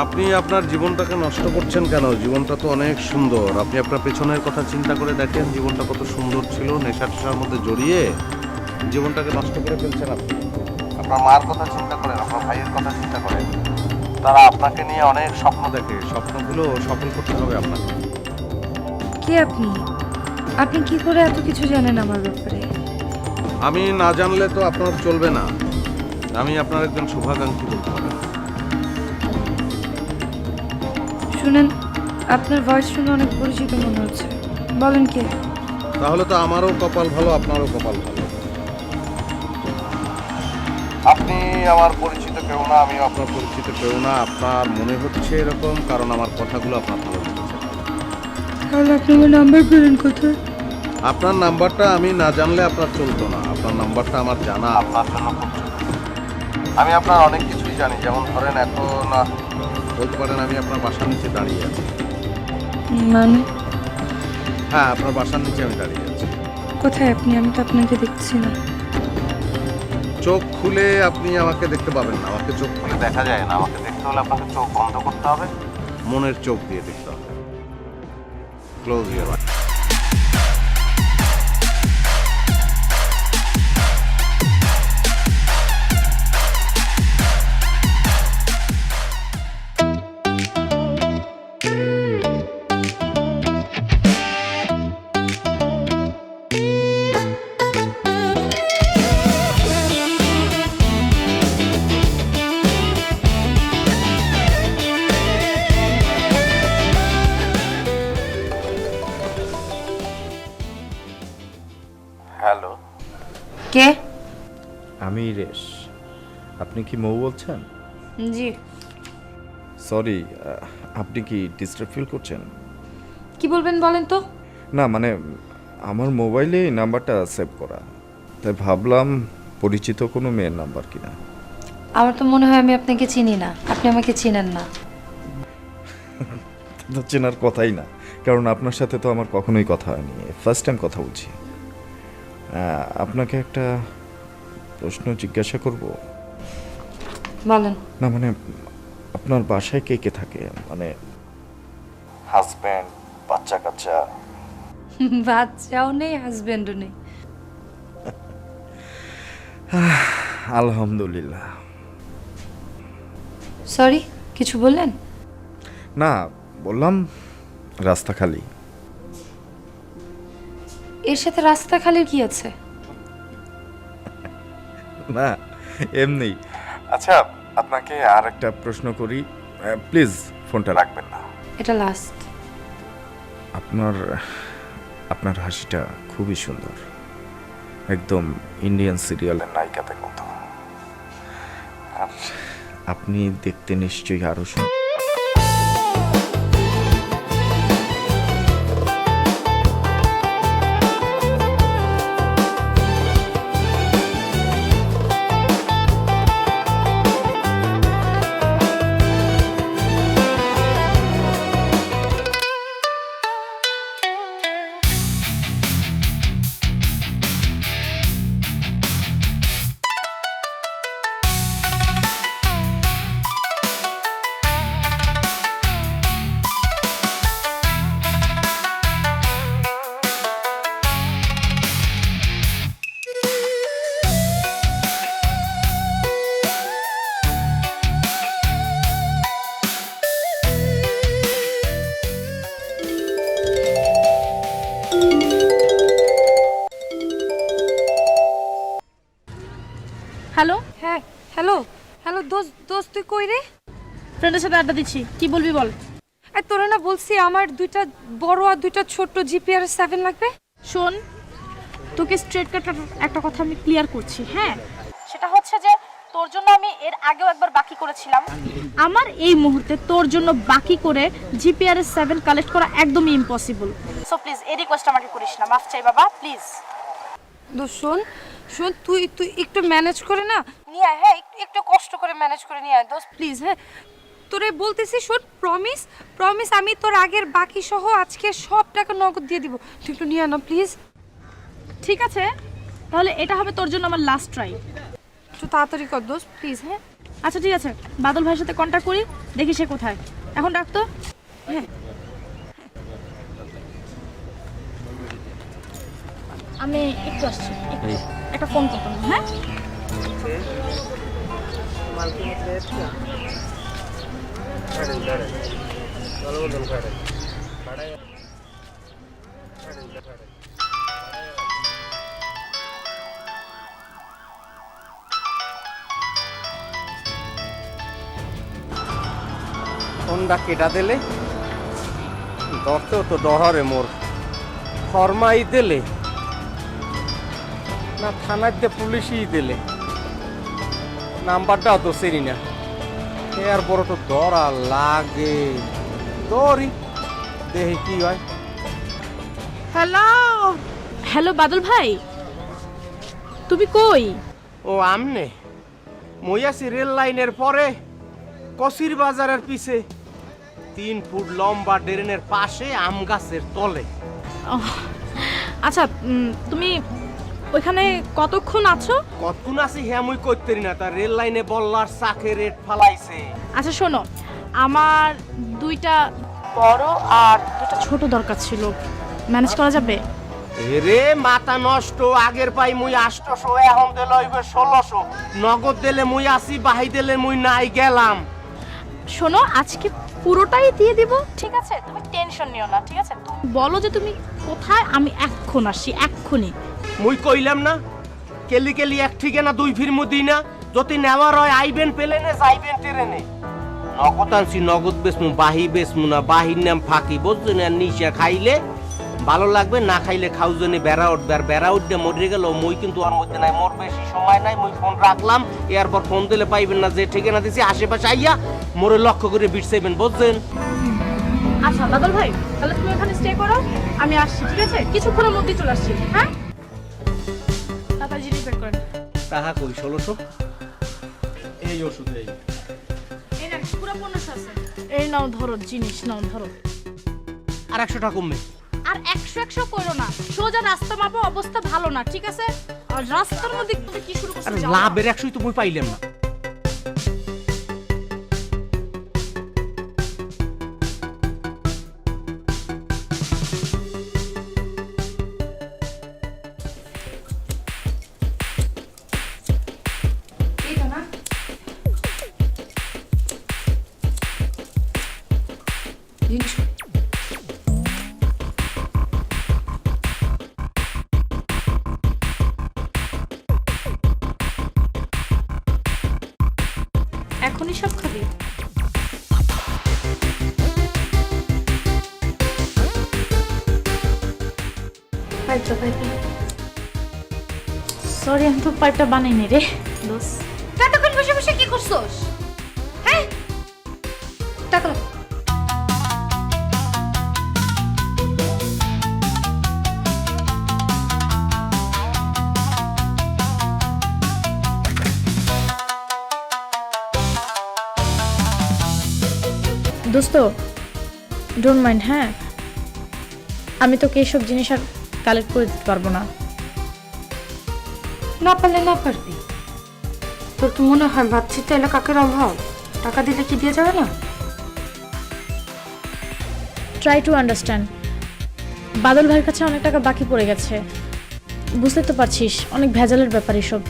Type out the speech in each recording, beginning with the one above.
আপনি আপনার জীবনটাকে নষ্ট করছেন কেন? জীবনটা তো অনেক সুন্দর। আপনি আপনার পেছনের কথা চিন্তা করে দেখেন, জীবনটা কত সুন্দর ছিল। নেশা টেশার মধ্যে জড়িয়ে জীবনটাকে নষ্ট করে ফেলছেন আপনি। আপনার মার কথা চিন্তা করেন, আপনার ভাইয়ের কথা চিন্তা করেন। তারা আপনাকে নিয়ে অনেক স্বপ্ন দেখে, স্বপ্নগুলো সফল করতে হবে আপনাকে। কে আপনি? আপনি কি করে এত কিছু জানেন আমার ব্যাপারে? আমি না জানলে তো আপনার চলবে না। আমি আপনার একজন শুভাকাঙ্ক্ষী বলতে পারেন। শুনেন, আপনার ভয়েস শুনে অনেক পরিচিত মনে হচ্ছে। বলেন কে? তাহলে তো আমারও কপাল ভালো, আপনারও কপাল ভালো। আপনি আমার পরিচিত কেউ না, আমিও আপনার পরিচিত কেউ না। আপনার মনে হচ্ছে এরকম কারণ আমার কথাগুলো আপনার ভালো লেগেছে। তাহলে আপনি আমার নাম্বার পেলেন কোথায়? আপনার নাম্বারটা আমি না জানলে আপনার চলতো না। আপনার নাম্বারটা আমার জানা আপনার জন্য খুব জরুরি। আমি আপনার অনেক কিছুই জানি, যেমন ধরেন এখন বলতে পারেন আমি আপনার বাসার নিচে দাঁড়িয়ে আছি। মানে? হ্যাঁ, আপনার বাসার নিচে আমি দাঁড়িয়ে আছি। কোথায় আপনি? আমি তো আপনাকে দেখছি না। চোখ খুলে আপনি আমাকে দেখতে পাবেন না। আমাকে চোখ খুলে দেখা যায় না। আমাকে দেখতে হলে আপনাকে চোখ বন্ধ করতে হবে, মনের চোখ দিয়ে দেখতে হবে। Close your ice. হ্যালো, কে? আমি রেশ। আপনি কি মৌ বলছেন? জি। সরি, আপনি কি ডিস্টার্ব ফিল করছেন? কি বলবেন বলেন তো? না মানে আমার মোবাইলে এই নাম্বারটা সেভ করা, তাই ভাবলাম পরিচিত কোনো মেয়ের নাম্বার কিনা। আমার তো মনে হয় আমি আপনাকে চিনি না, আপনি আমাকে চিনেন না। তো চেনার কথাই না, কারণ আপনার সাথে তো আমার কখনোই কথা হয়নি, ফার্স্ট টাইম কথা বলছি। আপনাকে একটা প্রশ্ন জিজ্ঞাসা করব? বলেন। না মানে আপনার বাসায় কে কে থাকে? মানে হাজব্যান্ড, বাচ্চা কাচ্চা? বাচ্চাও নেই, হাজবেন্ডও নেই। আলহামদুলিল্লাহ। সরি, কিছু বললেন? না, বললাম রাস্তা খালি। এর সাথে রাস্তা খালির কি আছে? না এমনি। আচ্ছা, আপনাকে আর একটা প্রশ্ন করি, প্লিজ ফোনটা রাখবেন না। এটা লাস্ট। আপনার হাসিটা খুবই সুন্দর, একদম ইন্ডিয়ান সিরিয়ালের নায়িকাদের মতো। আর আপনি দেখতে নিশ্চয়ই আরো সুন্দর। হ্যালো, হ্যাঁ, হ্যালো। হ্যালো দোস্ত, দোস্ত তুই কই রে? ফ্রেন্ডের সাথে আড্ডা দিচ্ছি, কি বলবি বল। আর তোরা না বলছি আমার দুইটা বড় আর দুইটা ছোট জিপিআর 7 লাগবে। শোন, তোকে স্ট্রেট কাট একটা কথা আমি ক্লিয়ার করছি, হ্যাঁ? সেটা হচ্ছে যে তোর জন্য আমি এর আগেও একবার বাকি করেছিলাম। আমার এই মুহূর্তে তোর জন্য বাকি করে জিপিআরএস 7 কালেক্ট করা একদমই ইম্পসিবল। সো প্লিজ এই রিকোয়েস্ট আমাকে করিস না, মাফ চাই বাবা প্লিজ। শোন শোন, তুই তুই একটু ম্যানেজ করে না নিয়ে আয়, হ্যাঁ একটু কষ্ট করে ম্যানেজ করে নিয়ে আয় দোস্ত প্লিজ। হ্যাঁ তোরে বলতেছি, শোন, প্রমিস প্রমিস, আমি তোর আগের বাকি সহ আজকে সব টাকা নগদ দিয়ে দিব, তুই একটু নিয়ে আয় না প্লিজ। ঠিক আছে, তাহলে এটা হবে তোর জন্য আমার লাস্ট ট্রাই। একটু তাড়াতাড়ি কর দোস্ত প্লিজ। হ্যাঁ আচ্ছা ঠিক আছে, বাদল ভাইয়ের সাথে কন্ট্যাক্ট করি, দেখি সে কোথায়। এখন ডাকতো। হ্যাঁ আমি একটু আসছি, একটা ফোন করতাম। হ্যাঁ ফোনটা কেটা দিলে ধরতেও তো ডহরে মোর ফরমাই দিলে না, থানাতে পুলিশই দিলে, নাম্বারটাও তো চিনি না। এর বড় তো ধরা লাগে, দৌড়ি দেখি কি হয়। হ্যালো হ্যালো বাদল ভাই, তুমি কই? ও আমনে মই আছি রেল লাইনের পরে কসির বাজারের পিছে 3 ফুট লম্বা ড্রেনের পাশে আম গাছের তলে। আচ্ছা তুমি ওইখানে কতক্ষণ আছো? কতক্ষণ আছি হ্যাঁ মুই করতেরি না, তার রেল লাইনে বল্লার চাকে রেট ফালাইছে। আচ্ছা শোনো, আমার 2টা বড় আর 2টা ছোট দরকার ছিল, ম্যানেজ করা যাবে? রে মাথা নষ্ট, আগের পাই মুই 800, এখন দিলে হইবে 1600, নগদ দিলে মুই আসি, বাহি দিলে মুই নাই গেলাম। শোনো, আজকে পুরোটাই দিয়ে দিব, ঠিক আছে? তুমি টেনশন নিও না, ঠিক আছে? তুমি বলো যে তুমি কোথায়, আমি এখন আসি, এক্ষুনি। মুই কইলাম না কেলি কেলি এক ঠিকানা 2 ফিরমু দিই না, যদি নেওয়ার হয় আইবেন প্লেনে, যাইবেন ট্রেনে। নগদ আনছি, নগদ বেসমু, বাহি বেসমু না, বাহির নাম ফাঁকি, বুঝছেন? আর নিশা খাইলে ভালো লাগবে, না খাইলে খাউজনে বেড়া উঠবে, আর বেড়া উঠবে মরে গেল মই কিন্তু ওর মধ্যে নাই, মোর বেশি সময় নাই, মুই ফোন রাখলাম, এরপর ফোন দিলে পাইবেন না, যে ঠিকানা দিছি আশেপাশে আইয়া মোরে লক্ষ্য করে বিটসাইবেন, বুঝছেন? আচ্ছা বাদল ভাই, তাহলে তুমি এখানে স্টে করো, আমি আসছি, ঠিক আছে? কিছুক্ষণের মধ্যেই চলে আসছি। হ্যাঁ তাড়াতাড়ি জিনিস বের করেন। টাকা কই 1600? এই ওষুধ এই এই না, পুরো 1500 আছে। এই নাও ধরো জিনিস, নাও ধরো। আর 100 টাকা কমবে। আর 100 করো না, সোজা রাস্তা মাপো, অবস্থা ভালো না, ঠিক আছে? আর রাস্তার মধ্যে তুমি কি শুরু করছো? আরে যাও না। লাভের 100ই তো মুই পাইলাম না। এখনই সব খাবি? সরি, আমি তো পাইপটা বানাইনি রে দোস। এতক্ষণ বসে বসে কি করছস? হ্যাঁ টাকা দোস্ত, ডোন্ট মাইন্ড। হ্যাঁ, আমি তোকে এইসব জিনিস আর কালেক্ট করে দিতে পারবো না। না পারলে না পারবি, তোর কি মনে হয় ভাবছি তাইলে কাকের অভাব? টাকা দিলে কি দিয়ে যাবে না? Try to understand. বাদল ভাইয়ের কাছে অনেক টাকা বাকি পড়ে গেছে, বুঝতে তো পারছিস, অনেক ভেজালের ব্যাপার এসব।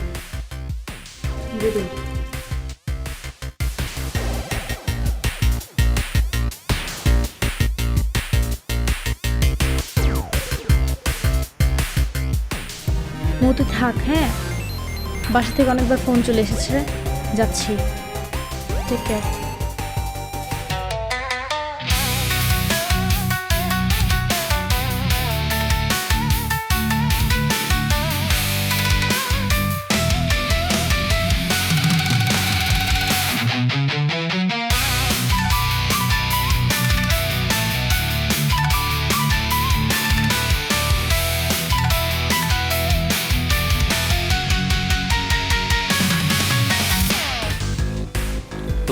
মতো থাক। হ্যাঁ, বাসা থেকে অনেকবার ফোন চলে এসেছে, যাচ্ছি, টেক কেয়ার।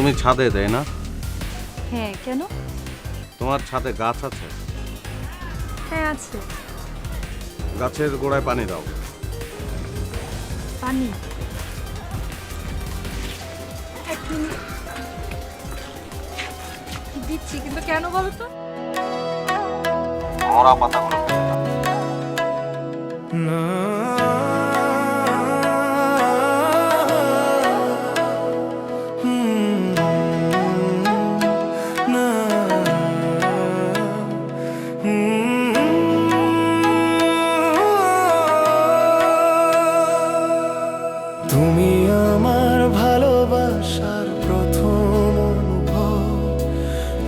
তুমি ছাদে, তাই না? হ্যাঁ, কেন? তোমার ছাদে গাছ আছে? হ্যাঁ, আছে। গাছের গোড়ায় পানি দাও। পানি? এক মিনিট। দিচ্ছি, কিন্তু কেন বলো তো? মরা পাতাগুলো ফেলে দাও। তুমি আমার ভালোবাসার প্রথম অনুভব,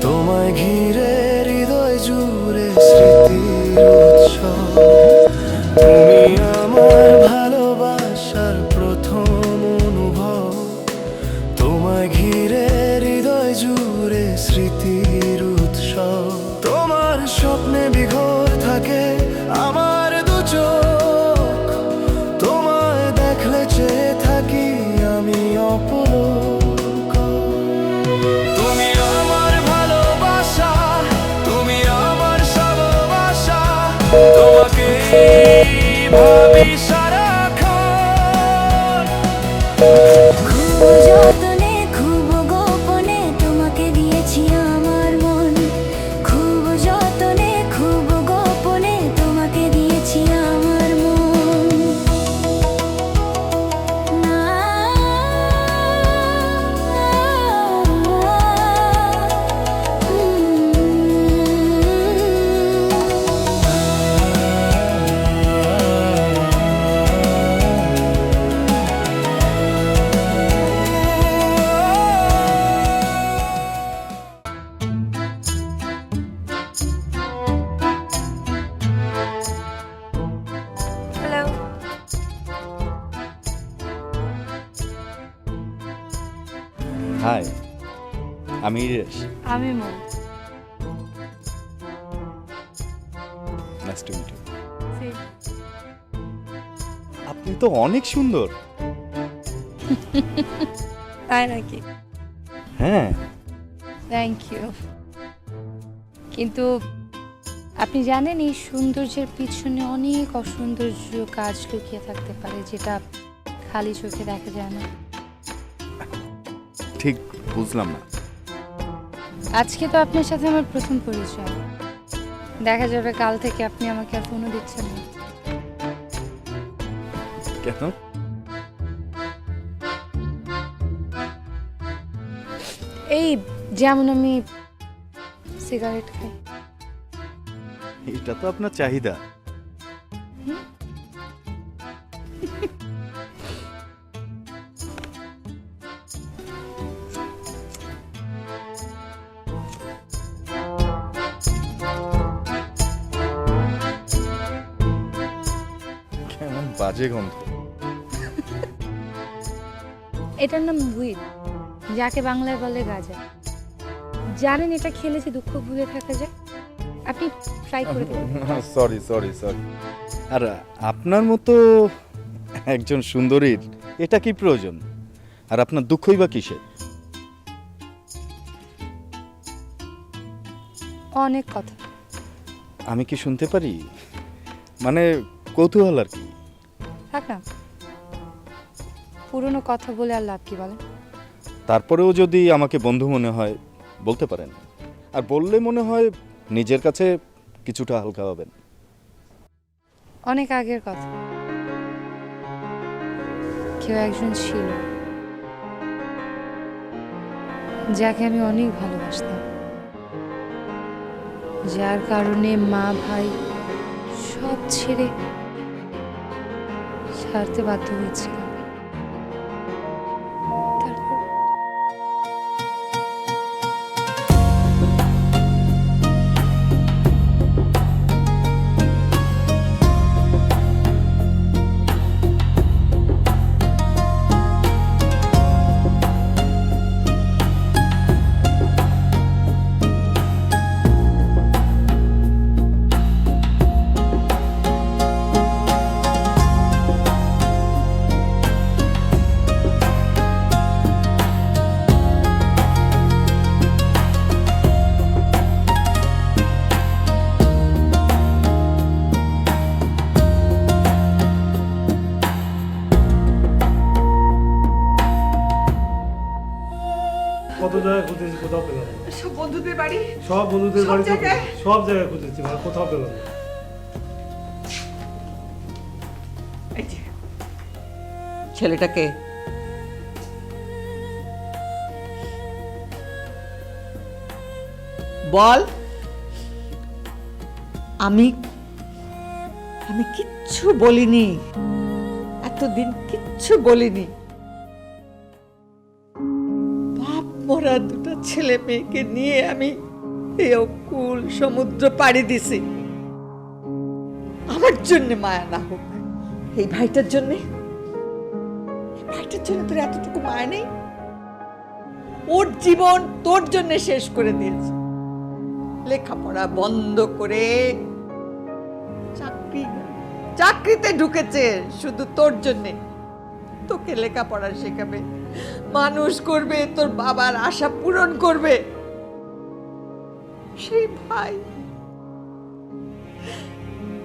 তোমায় ঘিরে হৃদয় জুড়ে স্মৃতির উৎসব। তুমি আমার ভালোবাসার প্রথম অনুভব, তোমায় ঘিরে হৃদয় জুড়ে স্মৃতির উৎসব। তোমার স্বপ্নে বিঘোর থাকে আমার দু চোখ, তোমায় দেখলে চেয়ে থাকি আমি অপলক। তুমি আমার ভালোবাসা, তুমি আমার ভালোবাসা, তোমাকে ভাবি সারাক্ষণ। খুব যতনে খুব গোপনে তোমাকে দিয়েছি আমার মন, খুব যতনে খুব গোপনে তোমাকে দিয়েছি আমার মন। না হ্যালো। হাই, আমি ইরেশ। আমি মন। Nice to meet you. আপনি তো অনেক সুন্দর। তাই নাকি? হ্যাঁ, থ্যাংক ইউ। কিন্তু আপনি জানেন এই সৌন্দর্যের পিছনে অনেক অসৌন্দর্য কাজ লুকিয়ে থাকতে পারে, যেটা খালি চোখে দেখা যায় না। ঠিক বুঝলাম না। আজকে তো আপনার সাথে আমার প্রথম পরিচয়, দেখা যাবে কাল থেকে আপনি আমাকে আর ফোনও দিচ্ছেন না। কেন? এই যেমন আমি সিগারেট খাই। এটা তো আপনার চাহিদা। কেমন বাজে গন্ধ। এটার নাম উইড, যাকে বাংলায় বলে গাঁজা। জানেন এটা খেলে যে দুঃখ ভুলে থাকা যায়? আপনি ট্রাই করে দেখুন। Sorry sorry sorry. আর আপনার মতো একজন সুন্দরীর এটা কি প্রয়োজন? আর আপনার দুঃখই বা কিসের? অনেক কথা। আমি কি শুনতে পারি? মানে কৌতূহল আর কি। থাক না, পুরনো কথা বলে আর লাভ কি বলেন? তারপরেও যদি আমাকে বন্ধু মনে হয় বলতে পারেন, আর বললে মনে হয় নিজের কাছে কিছুটা হালকা হবেন। অনেক আগের কথা। কেউ একজন ছিল যাকে আমি অনেক ভালোবাসতাম, যার কারণে মা ভাই সব ছেড়ে ছাড়তে বাধ্য হয়েছিলাম। তারপর কত জায়গায় খুঁজেছি, কোথাও পেলাম না। সব বন্ধুদের বাড়ি সব বন্ধুদের সব বাড়ি জায়গায়? সব জায়গায় খুঁজেছি, মানে কোথাও পেলাম না। এই যে ছেলেটাকে বল, আমি আমি কিচ্ছু বলিনি, এতদিন কিচ্ছু বলিনি। বাপ মরা দুটো ছেলে মেয়েকে নিয়ে আমি এই অকুল সমুদ্র পাড়ি দিছি। আমার জন্য মায়া না হোক, এই ভাইটার জন্য, এই ভাইটার জন্য তোর এতটুকু মায়া নেই? ওর জীবন তোর জন্য শেষ করে দিয়েছে, লেখাপড়া বন্ধ করে চাকরিতে ঢুকেছে শুধু তোর জন্যে। তোকে লেখাপড়া শেখাবে, মানুষ করবে, তোর বাবার আশা পূরণ করবে। সেই ভাই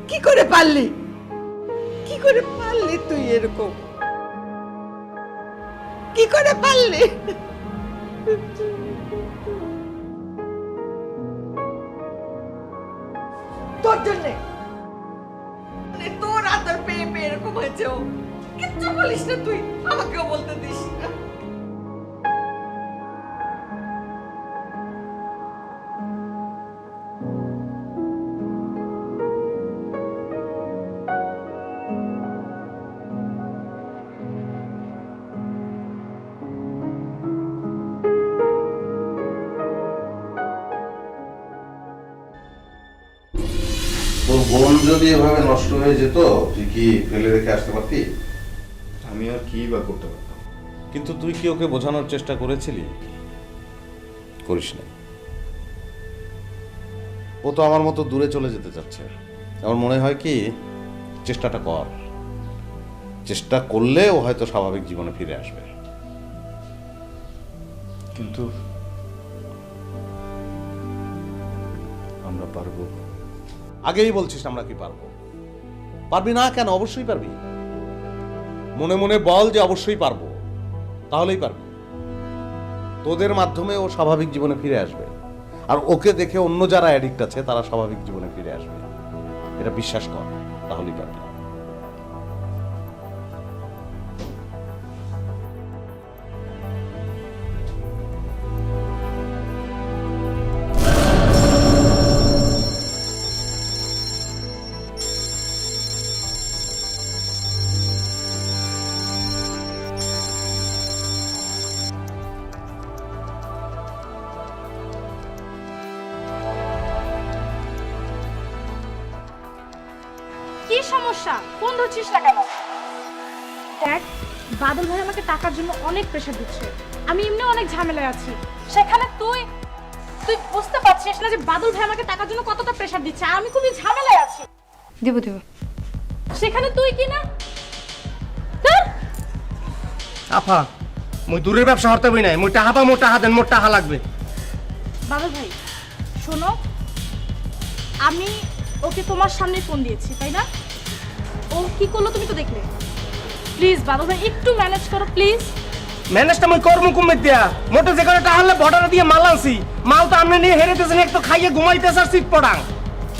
কি করে পারলি, কি করে পারলি তুই এরকম, কি করে পারলি? তোর জন্যে, তোর আদর পেয়ে পেয়ে এরকম হয়েছে। ও কিচ্ছু বলিস না তুই, আমাকেও বলতে দিস না। তোর বোন যদি এভাবে নষ্ট হয়ে যেত, তুই কি ফেলে রেখে আসতে পারতি? আমি আর কি বা করতে পারতাম? কিন্তু তুই কি ওকে বোঝানোর চেষ্টা করেছিলি? করিস না। ও তো আমার মতো দূরে চলে যেতে চাচ্ছে। আমার মনে হয় কি, চেষ্টাটা কর। চেষ্টা করলে ও হয়তো স্বাভাবিক জীবনে ফিরে আসবে। কিন্তু আমরা পারবো? আগেই বলছিস আমরা কি পারবো? পারবি না কেন? অবশ্যই পারবি। মনে মনে বল যে অবশ্যই পারবো, তাহলেই পারবি। তোদের মাধ্যমে ও স্বাভাবিক জীবনে ফিরে আসবে, আর ওকে দেখে অন্য যারা অ্যাডিক্ট আছে তারা স্বাভাবিক জীবনে ফিরে আসবে। এটা বিশ্বাস কর, তাহলেই পারবি। কি সমস্যা? ফোন ধরছিস না কেন? দেখ, বাদল ভাই আমাকে টাকার জন্য অনেক প্রেশার দিচ্ছে। আমি এমনি অনেক ঝামেলায় আছি, সেখানে তুই তুই বুঝতে পারছিস না যে বাদল ভাই আমাকে টাকার জন্য কতটা প্রেশার দিচ্ছে, আর আমি খুবই ঝামেলায় আছি। দেব দেব। সেখানে তুই কি না? ধুর! আফা, মই দূরের ব্যবসা হতে বই নাই। মই টাহা পা, মোর টাহা দেন, মোর টাহা লাগবে। বাদল ভাই শোনো, আমি ওকে তোমার সামনে ফোন দিয়েছি, তাই না? ও কি করলো তুমি তো দেখলে। প্লিজ বাদল ভাই একটু ম্যানেজ করো প্লিজ। ম্যানেজটা মই করবো কুমির দিয়া। মোটে যে করে টাহালে বর্ডার দিয়ে মাল আনছি, মাল তো আমনে নিয়ে হেরেতেছেন, এক তো খাইয়ে ঘুমাইতেছে আর সিট পড়াং।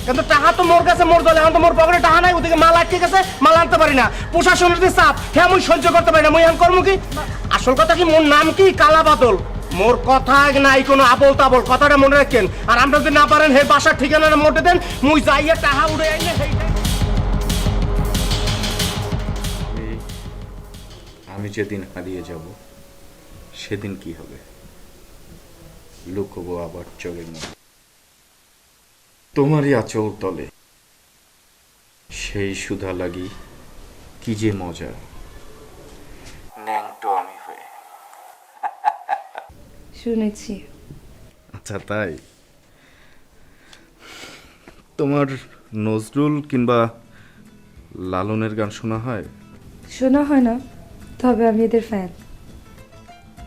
কিন্তু টাহা তো মোর কাছে, মোর দলে। এখন তো মোর পকেটে টাহা নাই, ওদিকে মাল আটকে গেছে, মাল আনতে পারি না। প্রশাসনের যে চাপ, হ্যাঁ মই সহ্য করতে পারি না। মই এখন করবো কি? আসল কথা কি, মোর নাম কি? কালা বাদল। মোর কথা নাই কোনো আবল তাবল, কথাটা মনে রাখেন। আর আমরা যদি না পারেন হে বাসার ঠিকানাটা মোটে দেন, মুই যাইয়া টাহা উড়ে আইলে সেইটাই। আমি যেদিন হারিয়ে যাব সেদিন কি হবে? লুকবো আবার চোখের মধ্যে, তোমারই আঁচল তলে। সেই সুধা লাগি কি যে মজা, ন্যাংটো আমি হয়ে। শুনেছি। আচ্ছা তাই? তোমার নজরুল কিংবা লালনের গান শোনা হয়? শোনা হয় না, তবে আমি এদের ফ্যান।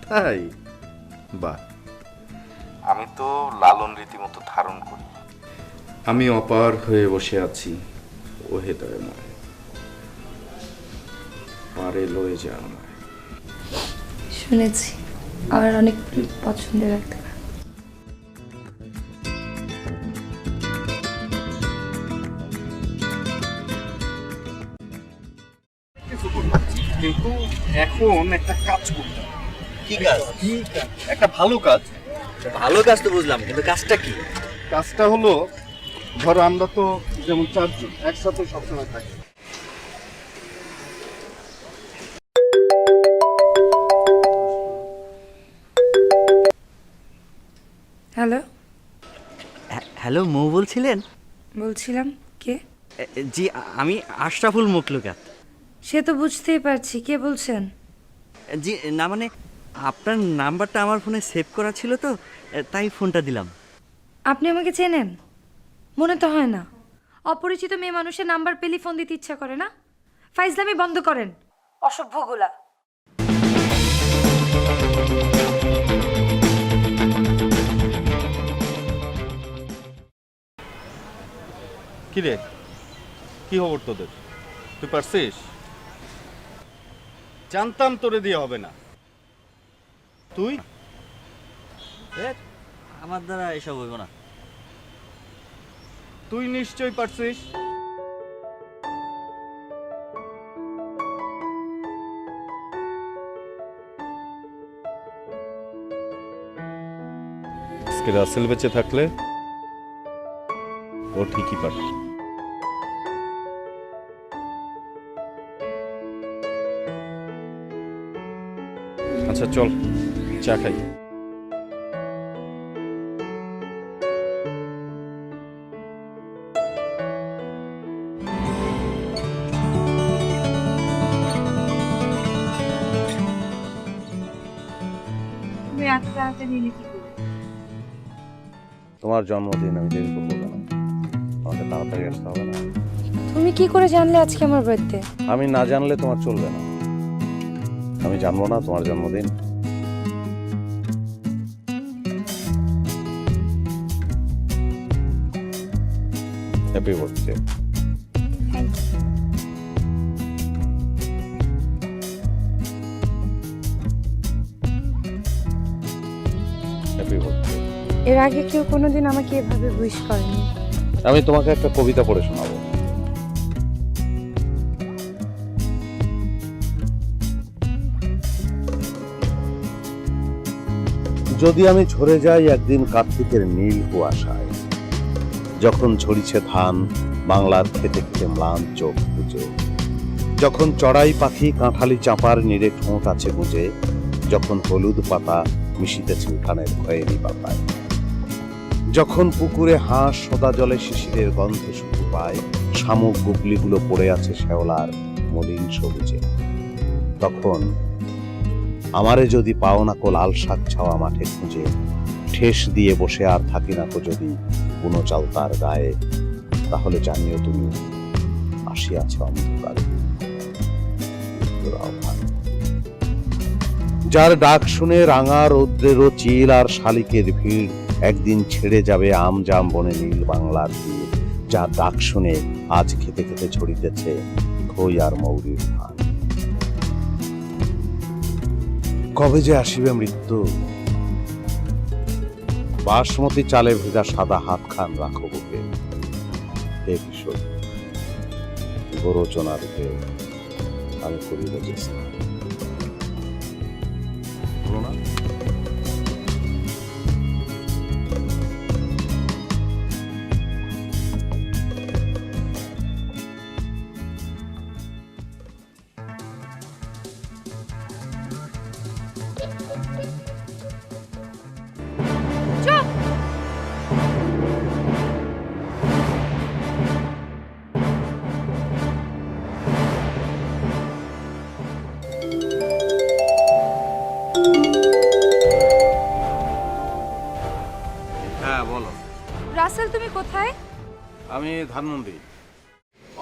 তাই? বাহ, আমি তো লালন রীতিমতো ধারণ করি। আমি অপার হয়ে বসে আছি ও হেদয় নয়, পারে লয়ে যা আমায়। শুনেছি। আর অনেক পছন্দের একটা। কিন্তু এখন একটা কাজ করতে হবে। কি কাজ? একটা ভালো কাজ। ভালো কাজ তো বুঝলাম, কিন্তু কাজটা কি? কাজটা হলো, ধরো আমরা তো যেমন চারজন একসাথে সবসময় থাকি। হ্যালো, হ্যালো, মৌ বলছিলেন? বলছিলাম কে? জি, আমি আশরাফুল মুখলুকাত। সে তো বুঝতেই পারছি, কে বলছেন? জি না, মানে আপনার নাম্বারটা আমার ফোনে সেভ করা ছিল তো, তাই ফোনটা দিলাম। আপনি আমাকে চেনেন? মনে তো হয় না। অপরিচিত মেয়ে মানুষের নাম্বার পেলে ফোন দিতে ইচ্ছা করে না? ফাইজলামি বন্ধ করেন, অসভ্যগুলা। কি রে, কি খবর তোদের? তুই পারছিস? জানতাম তোরে দিয়ে হবে না। তুই আমার দ্বারা এসব হইব না। তুই নিশ্চয়ই পারছিস। আজকে রাসেল বেঁচে থাকলে ও ঠিকই পারত। আচ্ছা চল চা খাই। তুমি এত তাড়াতাড়ি এলে কি করে? তোমার জন্মদিন, আমি দেরি করবো কেন? আমাকে তাড়াতাড়ি আসতে হবে না? তুমি কি করে জানলে আজকে আমার বার্থডে? আমি না জানলে তোমার চলবে না। আমি জানবো না তোমার জন্মদিন? Happy birthday. Happy birthday. এর আগে কেউ কোনোদিন আমাকে এভাবে উইশ করেনি। আমি তোমাকে একটা কবিতা পড়ে শোনাবো। যদি আমি ঝরে যাই একদিন কার্তিকের নীল কুয়াশায়, যখন ঝরিছে ধান বাংলার খেতে খেতে ম্লান চোখ বুঝে, যখন চড়াই পাখি কাঁঠালি চাঁপার নিরে ঠোঁট আছে বুঝে, যখন হলুদ পাতা মিশিতেছে উঠানের খয়েরি পাতায়, যখন পুকুরে হাঁস সোদা জলে শিশিরের গন্ধে শুধু পায়, শামুক গুগলিগুলো পড়ে আছে শ্যাওলার মলিন সবুজে, তখন আমারে যদি পাও না কো লাল শাক ছাওয়া মাঠে খুঁজে, ঠেস দিয়ে বসে আর থাকি না কো যদি কোনো চাল তার গায়ে, তাহলে জানিও তুমি আসিয়াছে অন্ধকারে। যার ডাক শুনে রাঙা রৌদ্রেরও চিল আর শালিকের ভিড় একদিন ছেড়ে যাবে আম জাম বনে নীল বাংলার তীর, যার ডাক শুনে আজ খেতে খেতে ছড়িতেছে খই আর মৌরির ধান। কবে যে আসিবে মৃত্যু? বাসমতি চালে ভেজা সাদা হাত খান রাখো বুকে, হে কিশোর গোরচনা রূপে আমি করিব চেষ্টা। বলো না? হ্যাঁ বলো। রাসেল, তুমি কোথায়? আমি ধানমন্ডি।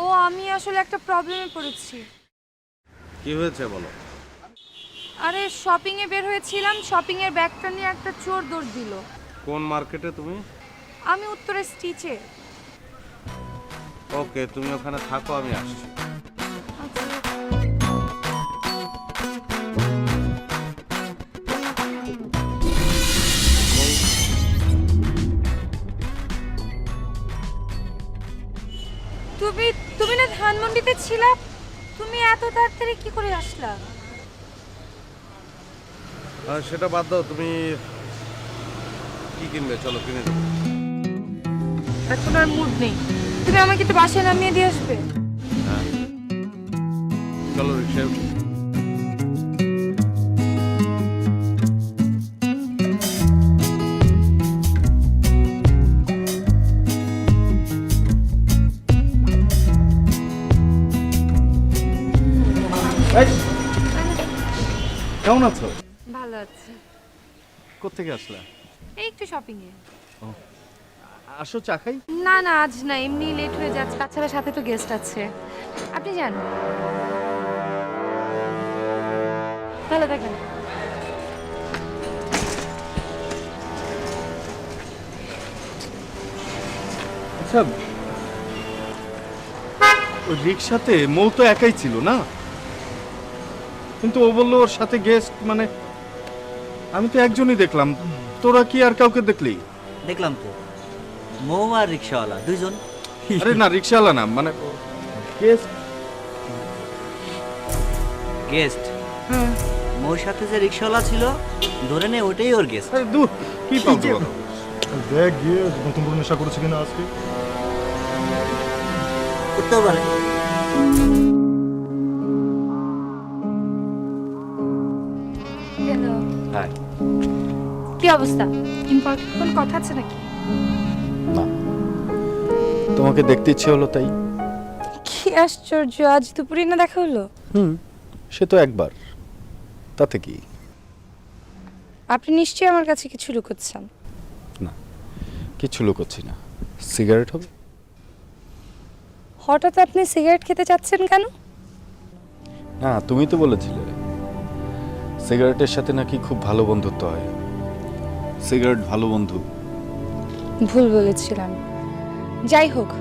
ও, আমি আসলে একটা প্রবলেমে পড়েছি। কি হয়েছে বলো? আরে শপিং এ বের হয়েছিলাম, শপিং এর ব্যাগটা নিয়ে একটা চোর দৌড় দিল। কোন মার্কেটে তুমি? আমি উত্তরে স্টিচে। ওকে, তুমি ওখানে থাকো, আমি আসছি। ছিলাম, তুমি এত তাড়াতাড়ি কি করে আসলা? সেটা বাদ দাও, তুমি কি কিনবে? চলো কিনে দেবো। এখন আর মুড নেই। তুমি আমাকে একটু বাসায় নামিয়ে দিয়ে আসবে? চলো রিক্সায় উঠি। কেমন আছো? ভালো আছে। কোত্থেকে আসলা? এই একটু শপিং এ। আসো চা খাই। না না, আজ না, এমনি লেট হয়ে যাচ্ছে, তাছাড়া সাথে তো গেস্ট আছে। আপনি যান। ভালো থাকেন। আচ্ছা, ওই রিক্সাতে মৌ তো একাই ছিল না, কিন্তু ও বললো ওর সাথে গেস্ট, মানে আমি তো একজনই দেখলাম। তোরা কি আর কাউকে দেখলি? দেখলাম তো, মৌ আর রিক্সাওয়ালা দুইজন। আরে না, রিক্সাওয়ালা না, মানে গেস্ট। গেস্ট? মৌর সাথে যে রিক্সাওয়ালা ছিল, ধরে নে ওটাই ওর গেস্ট। আরে দূর, কি পাল্টে কথা। দেখ গিয়ে নতুন করে নেশা করেছে কিনা আজকে। করতেও পারে। হ্যালো, হ্যাঁ, কি অবস্থা? ইম্পর্টেন্ট কোন কথা আছে নাকি? না, তোমাকে দেখতে ইচ্ছে হলো তাই। কি আশ্চর্য, আজ দুপুরে না দেখা হলো? সে তো একবার, তাতে কি? আপনি নিশ্চয়ই আমার কাছে কিছু লুকোচ্ছেন। না, কিছু লুকোচ্ছি না। সিগারেট হবে? হঠাৎ আপনি সিগারেট খেতে চাচ্ছেন কেন? না, তুমি তো বলেছিলে সিগারেটের সাথে নাকি খুব ভালো বন্ধুত্ব হয়। সিগারেট ভালো বন্ধু? ভুল বলেছিলাম। যাই হোক,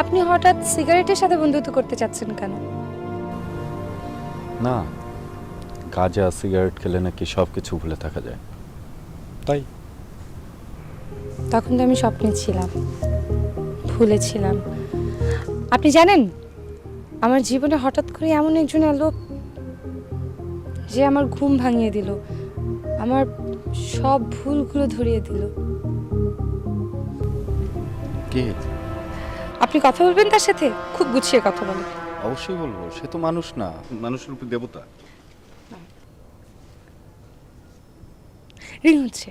আপনি হঠাৎ সিগারেটের সাথে বন্ধুত্ব করতে চাচ্ছেন কেন? না, গাঁজা সিগারেট খেলে নাকি সব কিছু ভুলে থাকা যায়, তাই। তখন তো আমি স্বপ্নে ছিলাম, ভুলেছিলাম। আপনি জানেন, আমার জীবনে হঠাৎ করে এমন একজন এলো যে আমার ঘুম ভাঙিয়ে দিল, আমার সব ভুলগুলো ধরিয়ে দিল। কে? আপনি কথা বলবেন তার সাথে? খুব গুছিয়ে কথা বলেন। অবশ্যই বলবো, সে তো মানুষ না, মানুষের উপর দেবতা। রিং হচ্ছে।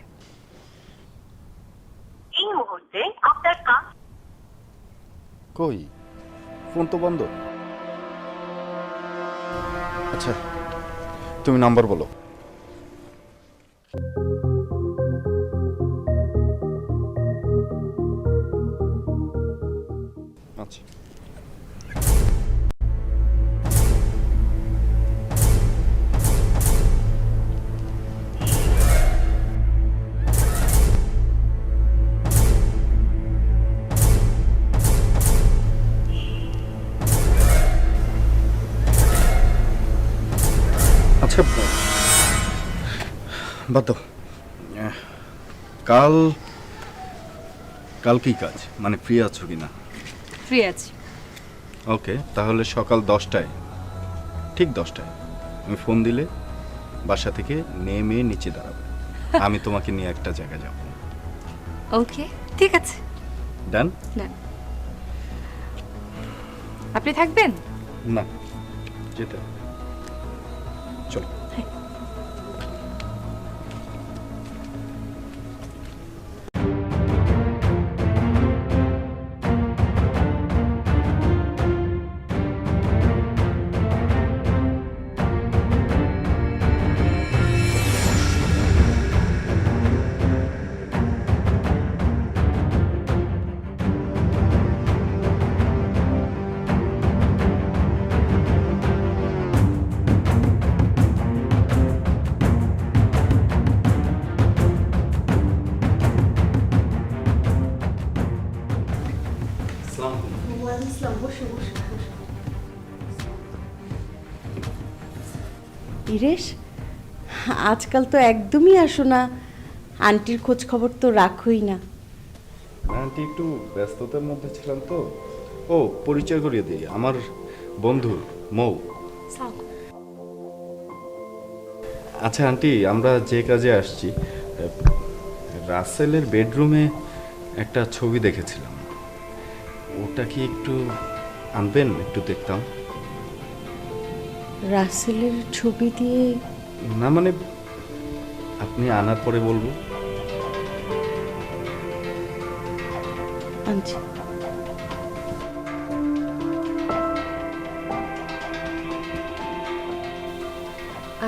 এই মুহূর্তে আপনার কাজ। কই, ফোন তো বন্ধ। আচ্ছা, তুমি নাম্বার বলো। আচ্ছা, আচ্ছা, বাদ দাও। কাল কাল কি কাজ, মানে ফ্রি আছো কিনা? ফ্রি আছি। ওকে, তাহলে সকাল 10টায়, ঠিক 10টায় আমি ফোন দিলে বাসা থেকে নেমে নিচে দাঁড়াবে। আমি তোমাকে নিয়ে একটা জায়গায় যাব। ওকে, ঠিক আছে। ডান? না, আপনি থাকবেন? না, যেতে হবে। চলো। ইরেশ, আজকাল তো একদমই আসো না, আন্টির খোঁজ খবর তো রাখোই না। আন্টি একটু ব্যস্ততার মধ্যে ছিলাম তো। ও, পরিচয় করিয়ে দিই, আমার বন্ধু মৌ। আচ্ছা আন্টি, আমরা যে কাজে আসছি, রাসেলের বেডরুমে একটা ছবি দেখেছিলাম, ওটা কি একটু আনবেন? একটু দেখতাম। রাসেলের ছবি দিয়ে? না মানে আপনি আনার পরে বলবো। আনছি।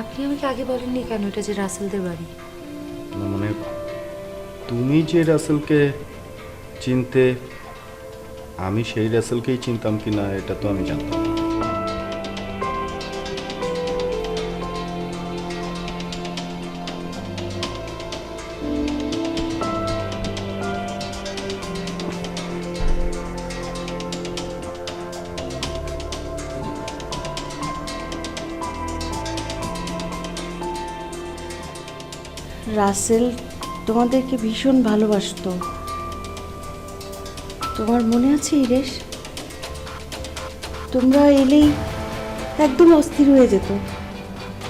আপনি আমাকে আগে বলেননি কেন এটা যে রাসেলদের বাড়ি? না মানে তুমি যে রাসেলকে চিনতে, আমি সেই রাসেলকেই চিনতাম কিনা এটা তো আমি জানতাম না। রাসেল তোমাদেরকে ভীষণ ভালোবাসতো, তোমার মনে আছে ইরেশ? তোমরা এলেই একদম অস্থির হয়ে যেত।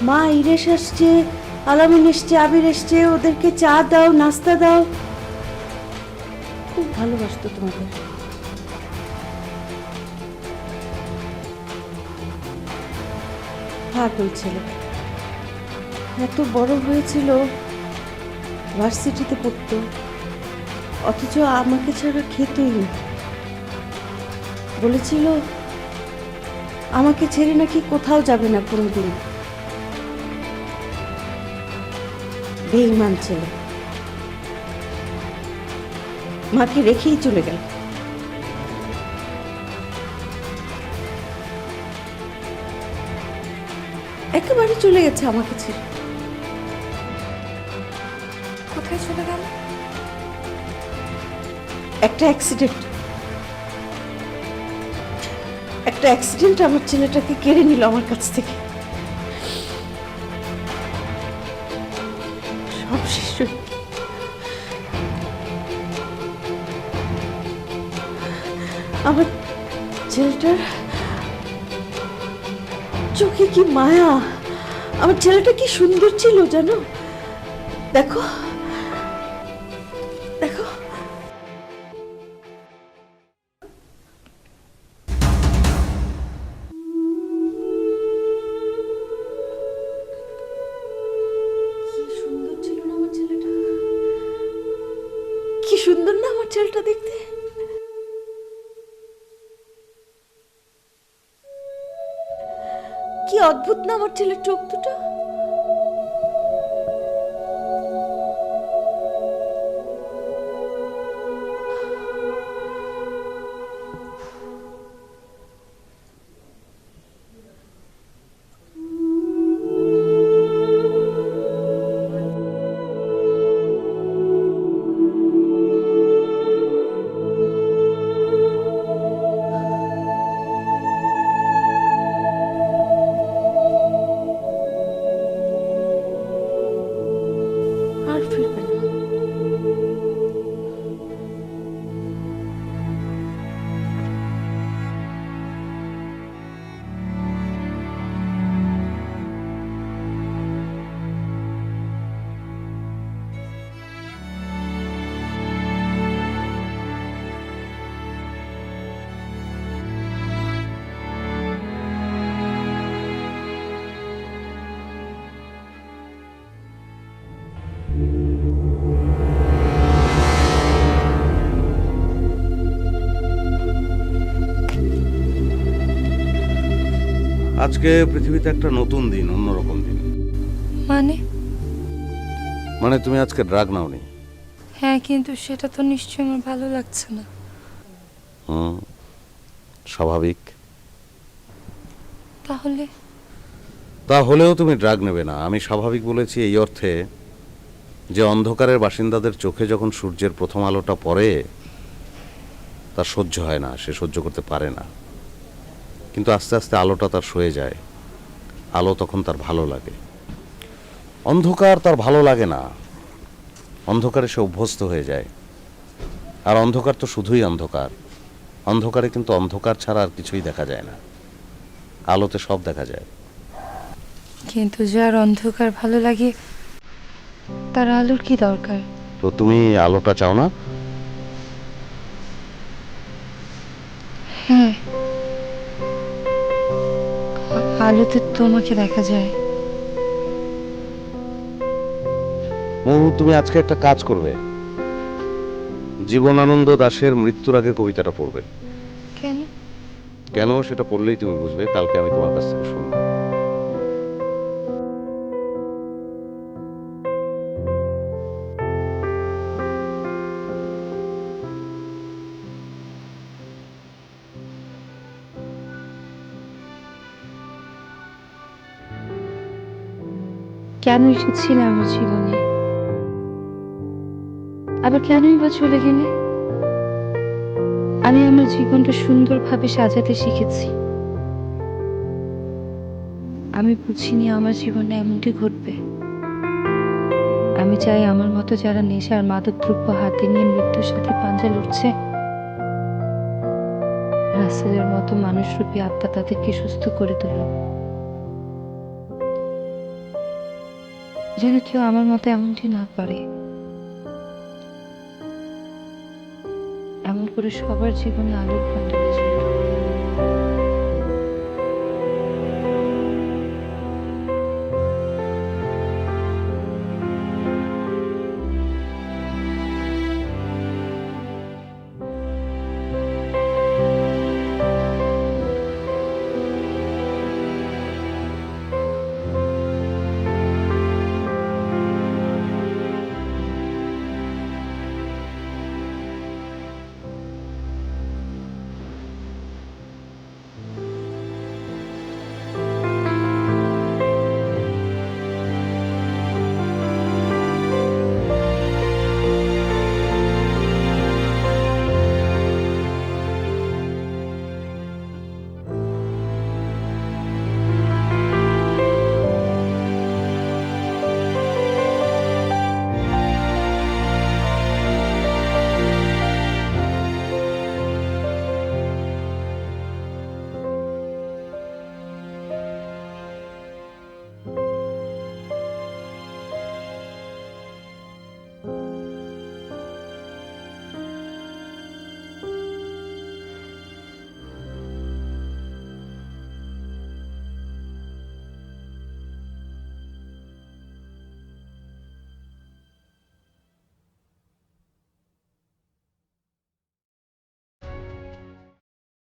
মা, ইরেশ আসছে, আলামিন এসছে, আবির এসছে, ওদেরকে চা দাও, নাস্তা দাও। খুব ভালোবাসতো তোমাদের। পাগল ছেলে, এত বড় হয়েছিল, ভার্সিটিতে পড়তো, অথচ আমাকে ছাড়া খেতই না। বলেছিল আমাকে ছেড়ে নাকি কোথাও যাবে না কোনোদিন। বেঈমান ছেলে, মাকে রেখেই চলে গেল। একেবারে চলে গেছে আমাকে ছেড়ে। কোথায় চলে গেল? একটা অ্যাক্সিডেন্ট আমার ছেলেটাকে কেড়ে নিল আমার কাছ থেকে। সব শেষ হয়ে গেল। আমার ছেলেটার চোখে কি মায়া, আমার ছেলেটা কি সুন্দর ছিল জানো? দেখো দেখো, কি সুন্দর ছিল না আমার ছেলেটা? কি সুন্দর না আমার ছেলেটা দেখতে? কি অদ্ভুত না আমার ছেলের চোখ দুটো? আর ফিরবে না। আজকে পৃথিবীতে একটা নতুন দিন, অন্যরকম দিন। মানে তুমি আজকে ড্রাগ নাওনি? হ্যাঁ, কিন্তু সেটা তো নিশ্চয়ই আমার ভালো লাগছে না। স্বাভাবিক। তাহলেও তুমি ড্রাগ নেবে না। আমি স্বাভাবিক বলেছি এই অর্থে যে অন্ধকারের বাসিন্দাদের চোখে যখন সূর্যের প্রথম আলোটা পড়ে তার সহ্য হয় না, সে সহ্য করতে পারে না। কিন্তু আস্তে আস্তে আলোটা তার সয়ে যায়, আলো তখন তার ভালো লাগে। অন্ধকার তার ভালো লাগে না, অন্ধকারে সে অভ্যস্ত হয়ে যায়। আর অন্ধকার তো শুধুই অন্ধকার, অন্ধকারে কিন্তু অন্ধকার ছাড়া আর কিছুই দেখা যায় না। আলোতে সব দেখা যায়। কিন্তু যার অন্ধকার ভালো লাগে তার আলোর কি দরকার? তো তুমি আলোটা চাও না? হ্যাঁ, আলোতে তোমাকে দেখা যায়। মনু, তুমি আজকে একটা কাজ করবে, জীবনানন্দ দাশের মৃত্যুর আগে কবিতাটা পড়বে। কেন? কেন সেটা পড়লেই তুমি বুঝবে, কালকে আমি তোমার কাছ থেকে শুনবো। কেন এসেছিলে আমার জীবনে, আবার কেনই বা চলে গেলে? আমি আমার জীবনটা সুন্দরভাবে সাজাতে শিখেছি। আমি বুঝিনি আমার জীবনে এমনটি ঘটবে। আমি চাই আমার মতো যারা নেশার মাদকদ্রব্য হাতে নিয়ে মৃত্যুর সাথে পাঞ্জা লড়ছে, রাসেলের মতো মানুষরূপী আত্মা তাদেরকে সুস্থ করে তুলুক। যেন কেউ আমার মতো এমনটি না পারে। এমন করে সবার জীবনে আলোর প্রান্ত